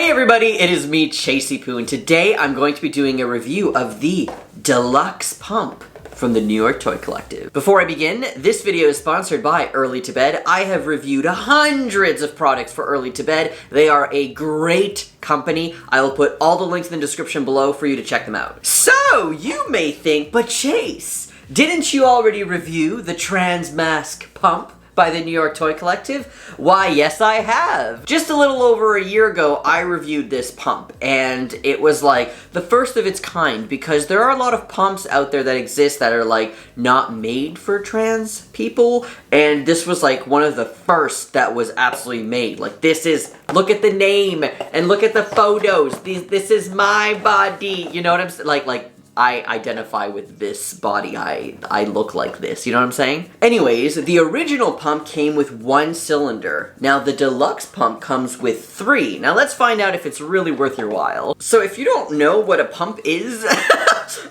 Hey everybody, it is me, Chasey Poo, and today I'm going to be doing a review of the Deluxe Pump from the New York Toy Collective. Before I begin, this video is sponsored by Early to Bed. I have reviewed hundreds of products for Early to Bed. They are a great company. I will put all the links in the description below for you to check them out. So, you may think, but Chase, didn't you already review the Trans Mask Pump by the New York Toy Collective? Why, yes I have. Just a little over a year ago, I reviewed this pump, and it was like the first of its kind because there are a lot of pumps out there that exist that are like not made for trans people, and this was like one of the first that was absolutely made. Like this is, look at the name and look at the photos. This is my body. You know what I'm saying? Like I identify with this body, I look like this, you know what I'm saying? Anyways, the original pump came with 1 cylinder. Now the deluxe pump comes with 3. Now let's find out if it's really worth your while. So if you don't know what a pump is,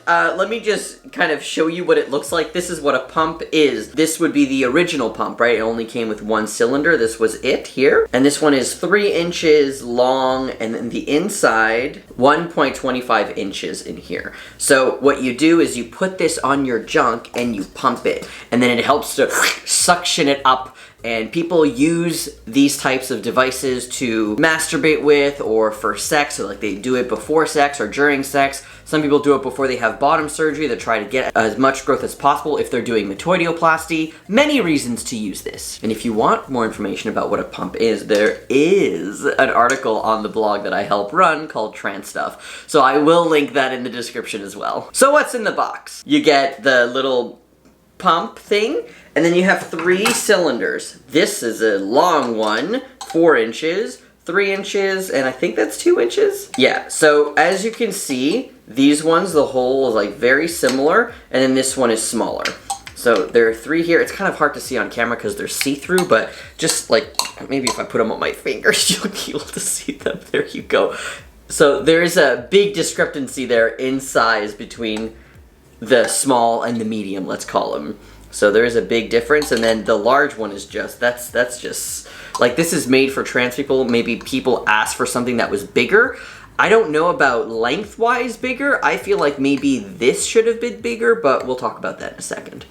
let me just kind of show you what it looks like. This is what a pump is. This would be the original pump, right? It only came with 1 cylinder. This was it here. And this one is 3 inches long, and then the inside, 1.25 inches in here. So what you do is you put this on your junk and you pump it, and then it helps to suction it up. And people use these types of devices to masturbate with or for sex, so like they do it before sex or during sex. Some people do it before they have bottom surgery to try to get as much growth as possible if they're doing metoidioplasty. Many reasons to use this. And if you want more information about what a pump is, there is an article on the blog that I help run called Trans Stuff. So I will link that in the description as well. So what's in the box? You get the little pump thing, and then you have 3 cylinders. This is a long one, 4 inches, 3 inches, and I think that's 2 inches. Yeah, so as you can see, these ones, the hole is like very similar, and then this one is smaller. So there are 3 here. It's kind of hard to see on camera because they're see-through, but just like, maybe if I put them on my fingers, you'll be able to see them. There you go. So there is a big discrepancy there in size between the small and the medium, let's call them. So there is a big difference, and then the large one is just, that's just, like this is made for trans people. Maybe people asked for something that was bigger. I don't know about lengthwise bigger. I feel like maybe this should have been bigger, but we'll talk about that in a second.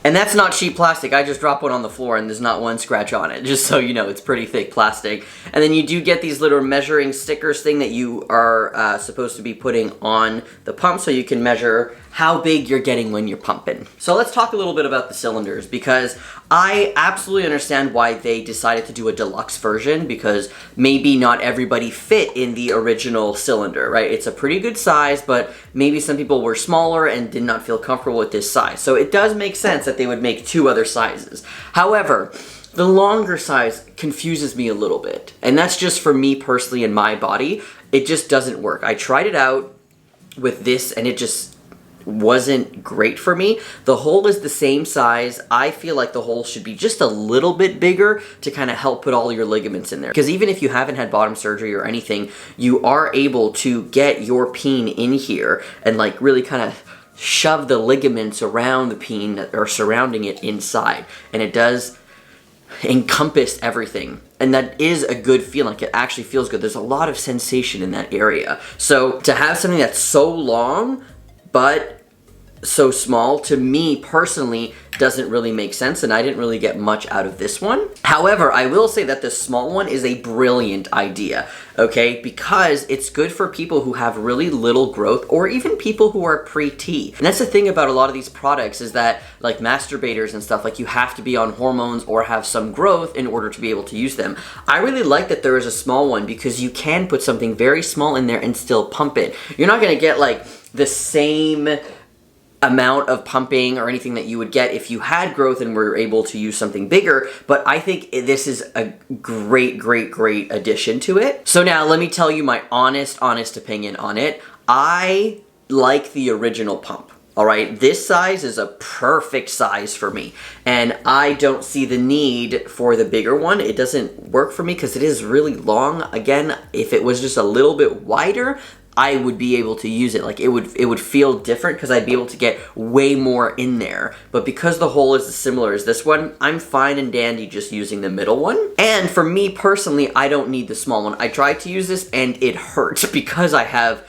And that's not cheap plastic. I just dropped one on the floor and there's not one scratch on it. Just so you know, it's pretty thick plastic. And then you do get these little measuring stickers thing that you are supposed to be putting on the pump so you can measure how big you're getting when you're pumping. So let's talk a little bit about the cylinders, because I absolutely understand why they decided to do a deluxe version, because maybe not everybody fit in the original cylinder, right? It's a pretty good size, but maybe some people were smaller and did not feel comfortable with this size. So it does make sense that they would make 2 other sizes. However, the longer size confuses me a little bit. And that's just for me personally in my body. It just doesn't work. I tried it out with this and it just wasn't great for me. The hole is the same size. I feel like the hole should be just a little bit bigger to kind of help put all your ligaments in there. Because even if you haven't had bottom surgery or anything, you are able to get your peen in here and like really kind of shove the ligaments around the peen that are surrounding it inside. And it does encompass everything. And that is a good feeling. It actually feels good. There's a lot of sensation in that area. So to have something that's so long but so small, to me personally, doesn't really make sense, and I didn't really get much out of this one. However, I will say that the small one is a brilliant idea, okay? Because it's good for people who have really little growth, or even people who are pre-T. And that's the thing about a lot of these products, is that like masturbators and stuff, like you have to be on hormones or have some growth in order to be able to use them. I really like that there is a small one, because you can put something very small in there and still pump it. You're not gonna get like the same amount of pumping or anything that you would get if you had growth and were able to use something bigger, but I think this is a great addition to it. So now let me tell you my honest opinion on it. I like the original pump. Alright, this size is a perfect size for me, and I don't see the need for the bigger one. It doesn't work for me because it is really long. Again, if it was just a little bit wider, I would be able to use it. Like it would feel different because I'd be able to get way more in there. But because the hole is as similar as this one, I'm fine and dandy just using the middle one. And for me personally, I don't need the small one. I tried to use this and it hurts because I have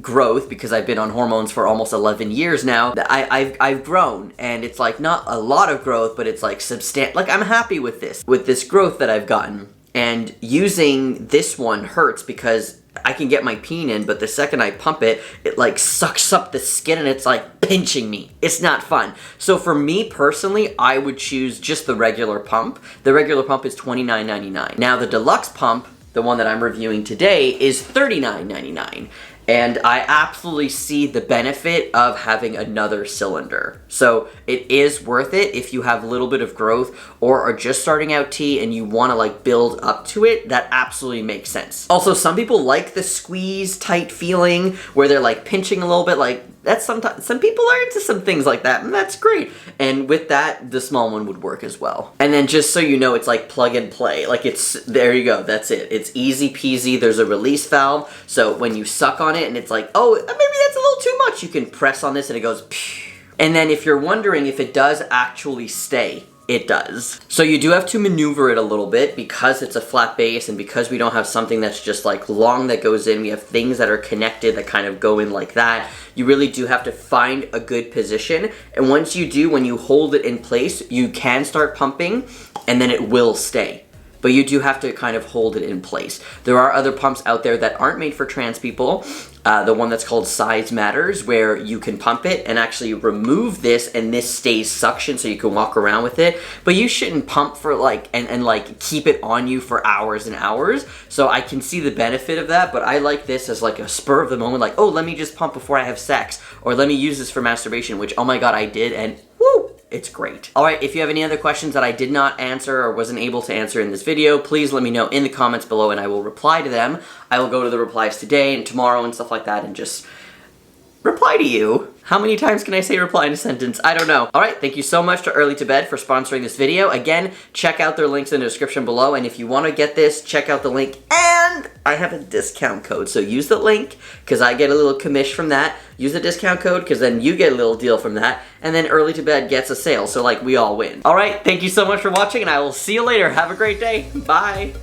growth, because I've been on hormones for almost 11 years now. I've grown, and it's like not a lot of growth, but it's like substantial. Like I'm happy with this growth that I've gotten. And using this one hurts because I can get my peen in, but the second I pump it, it like sucks up the skin and it's like pinching me. It's not fun. So for me personally, I would choose just the regular pump. The regular pump is $29.99. Now the deluxe pump, the one that I'm reviewing today, is $39.99. And I absolutely see the benefit of having another cylinder. So it is worth it if you have a little bit of growth or are just starting out tea and you want to like build up to it. That absolutely makes sense. Also, some people like the squeeze tight feeling where they're like pinching a little bit. Like that's sometimes, some people are into some things like that, and that's great. And with that, the small one would work as well. And then just so you know, it's like plug and play. Like it's, there you go, that's it. It's easy peasy. There's a release valve. So when you suck on it and it's like, oh, maybe that's a little too much, you can press on this and it goes, phew. And then if you're wondering if it does actually stay, it does. So you do have to maneuver it a little bit because it's a flat base and because we don't have something that's just like long that goes in. We have things that are connected that kind of go in like that. You really do have to find a good position. And once you do, when you hold it in place, you can start pumping and then it will stay. But you do have to kind of hold it in place. There are other pumps out there that aren't made for trans people. The one that's called Size Matters, where you can pump it and actually remove this and this stays suction so you can walk around with it. But you shouldn't pump for like, and like keep it on you for hours and hours. So I can see the benefit of that, but I like this as like a spur of the moment, like, oh, let me just pump before I have sex. Or let me use this for masturbation, which, oh my God, I did, and woo! It's great. All right, if you have any other questions that I did not answer or wasn't able to answer in this video, please let me know in the comments below and I will reply to them. I will go to the replies today and tomorrow and stuff like that and just reply to you. How many times can I say reply in a sentence? I don't know. All right, thank you so much to Early to Bed for sponsoring this video. Again, check out their links in the description below, and if you want to get this, check out the link, and I have a discount code, so use the link, because I get a little commish from that. Use the discount code, because then you get a little deal from that, and then Early to Bed gets a sale, so like we all win. All right, thank you so much for watching, and I will see you later. Have a great day. Bye.